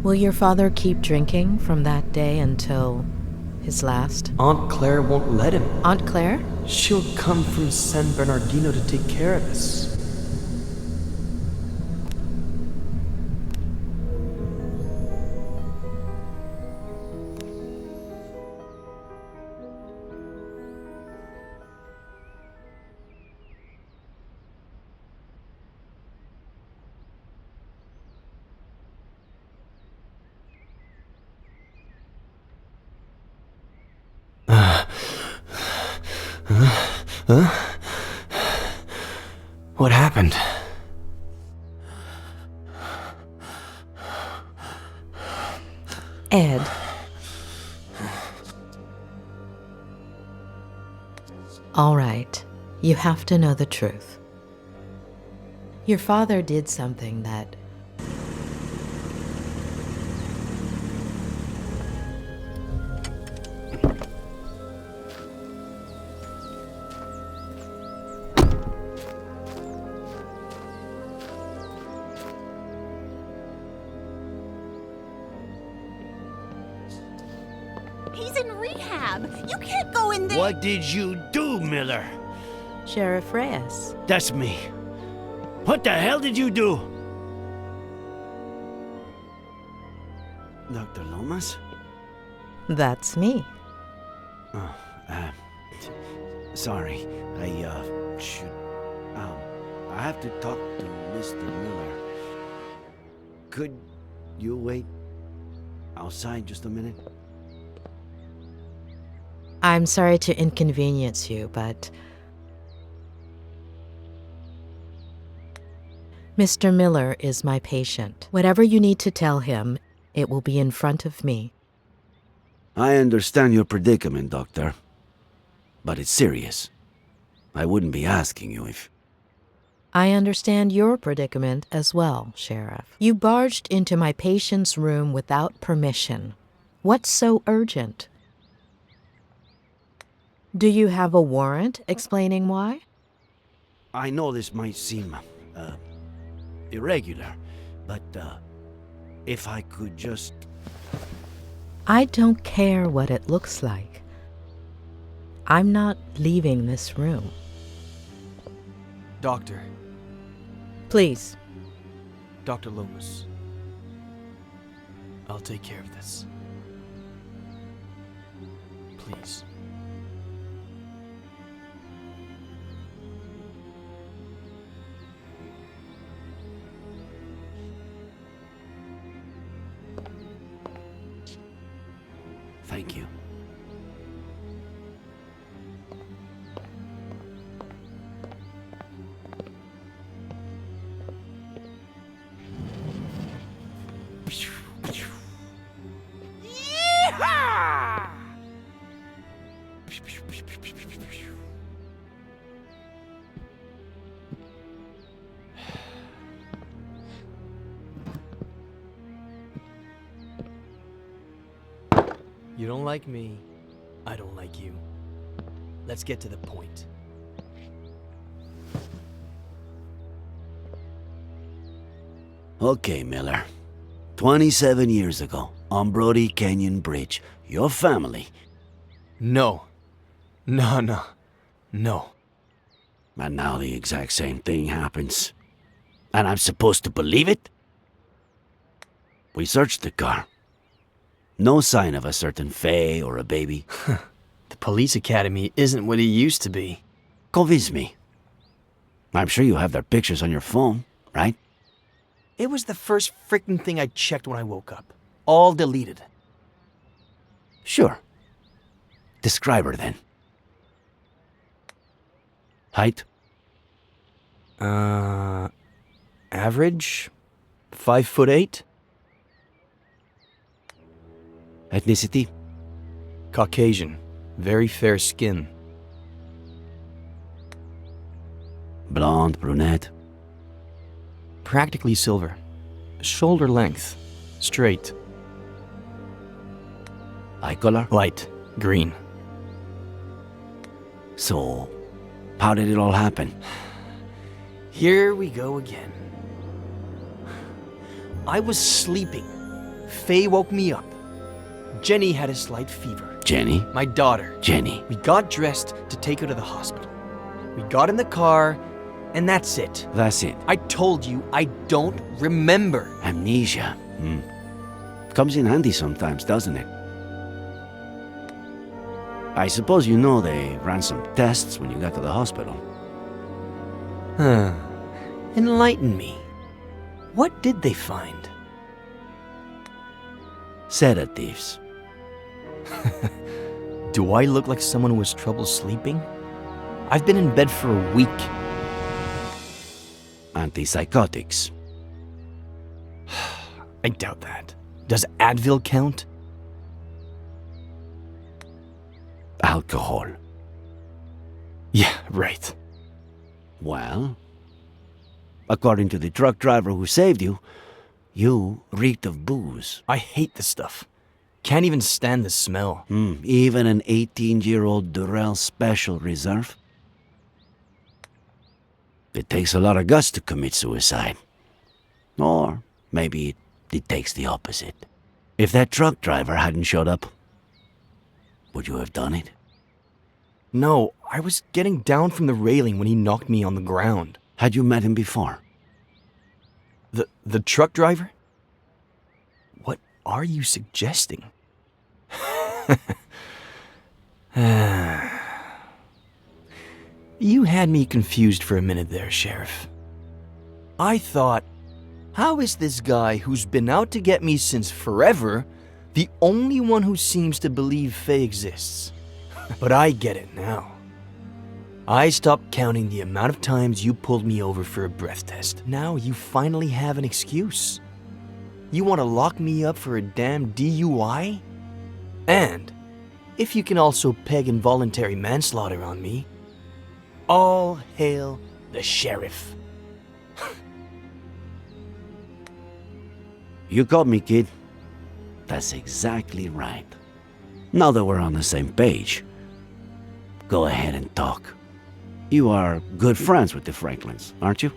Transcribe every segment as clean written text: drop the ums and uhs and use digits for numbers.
Will your father keep drinking from that day until his last? Aunt Claire won't let him. Aunt Claire? She'll come from San Bernardino to take care of us. What happened? Ed. All right, you have to know the truth. Your father did something that... He's in rehab. You can't go in there. What did you do, Miller? Sheriff Reyes. That's me. What the hell did you do? Dr. Lomas? That's me. Oh, sorry. I have to talk to Mr. Miller. Could you wait outside just a minute? I'm sorry to inconvenience you, but... Mr. Miller is my patient. Whatever you need to tell him, it will be in front of me. I understand your predicament, Doctor. But it's serious. I wouldn't be asking you if... I understand your predicament as well, Sheriff. You barged into my patient's room without permission. What's so urgent? Do you have a warrant explaining why? I know this might seem, irregular, but, if I could just... I don't care what it looks like. I'm not leaving this room. Doctor. Please. Dr. Lomas. I'll take care of this. Please. Thank you. Yeehaw! You don't like me, I don't like you. Let's get to the point. Okay, Miller. 27 years ago, on Brody Canyon Bridge, your family... No. No. And now the exact same thing happens. And I'm supposed to believe it? We searched the car. No sign of a certain Faye or a baby. The police academy isn't what it used to be. Convince me. I'm sure you have their pictures on your phone, right? It was the first freaking thing I checked when I woke up. All deleted. Sure. Describe her then. Height? Average? 5'8"? Ethnicity? Caucasian. Very fair skin. Blonde, brunette? Practically silver. Shoulder length. Straight. Eye color? Light. Green. So, how did it all happen? Here we go again. I was sleeping. Faye woke me up. Jenny had a slight fever. Jenny? My daughter. Jenny. We got dressed to take her to the hospital. We got in the car, and that's it. That's it. I told you I don't remember. Amnesia. Comes in handy sometimes, doesn't it? I suppose you know they ran some tests when you got to the hospital. Huh. Enlighten me. What did they find? Sedatives. Do I look like someone who has trouble sleeping? I've been in bed for a week. Antipsychotics. I doubt that. Does Advil count? Alcohol. Yeah, right. Well, according to the truck driver who saved you, you reeked of booze. I hate this stuff. Can't even stand the smell. Even an 18-year-old Durrell Special Reserve? It takes a lot of guts to commit suicide. Or maybe it takes the opposite. If that truck driver hadn't showed up, would you have done it? No, I was getting down from the railing when he knocked me on the ground. Had you met him before? The truck driver? What are you suggesting? You had me confused for a minute there, Sheriff. I thought, how is this guy who's been out to get me since forever the only one who seems to believe Faye exists? But I get it now. I stopped counting the amount of times you pulled me over for a breath test. Now you finally have an excuse. You want to lock me up for a damn DUI? And if you can also peg involuntary manslaughter on me, all hail the sheriff. You got me, kid. That's exactly right. Now that we're on the same page, go ahead and talk. You are good friends with the Franklins, aren't you?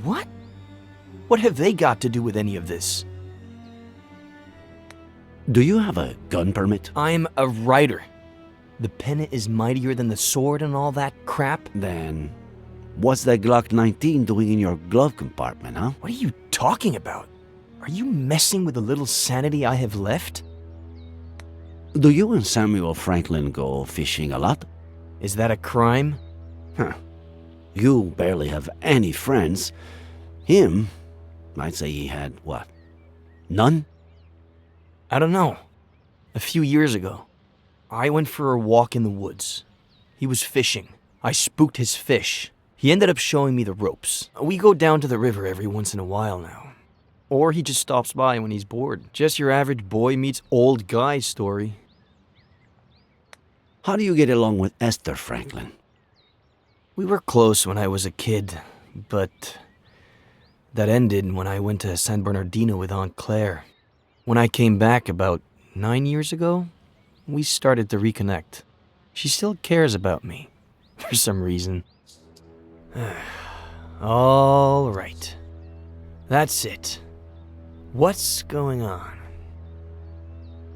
What? What have they got to do with any of this? Do you have a gun permit? I'm a writer. The pen is mightier than the sword and all that crap. Then, what's that Glock 19 doing in your glove compartment, huh? What are you talking about? Are you messing with the little sanity I have left? Do you and Samuel Franklin go fishing a lot? Is that a crime? Huh. You barely have any friends. Him, I'd say he had, what, none? I don't know. A few years ago, I went for a walk in the woods. He was fishing. I spooked his fish. He ended up showing me the ropes. We go down to the river every once in a while now. Or he just stops by when he's bored. Just your average boy meets old guy story. How do you get along with Esther Franklin? We were close when I was a kid, but that ended when I went to San Bernardino with Aunt Claire. When I came back about 9 years ago, we started to reconnect. She still cares about me, for some reason. All right. That's it. What's going on?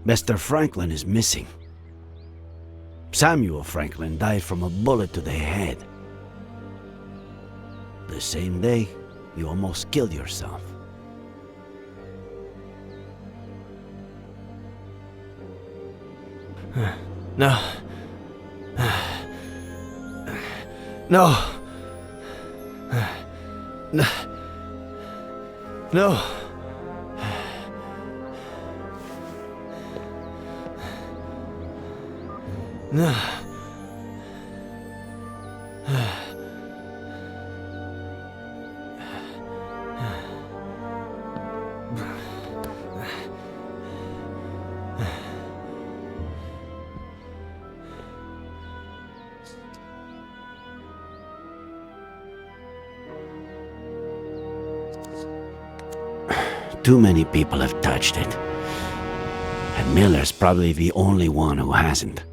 Mr. Franklin is missing. Samuel Franklin died from a bullet to the head. The same day, you almost killed yourself. No. No. No. No. No. Too many people have touched it. And Miller's probably the only one who hasn't.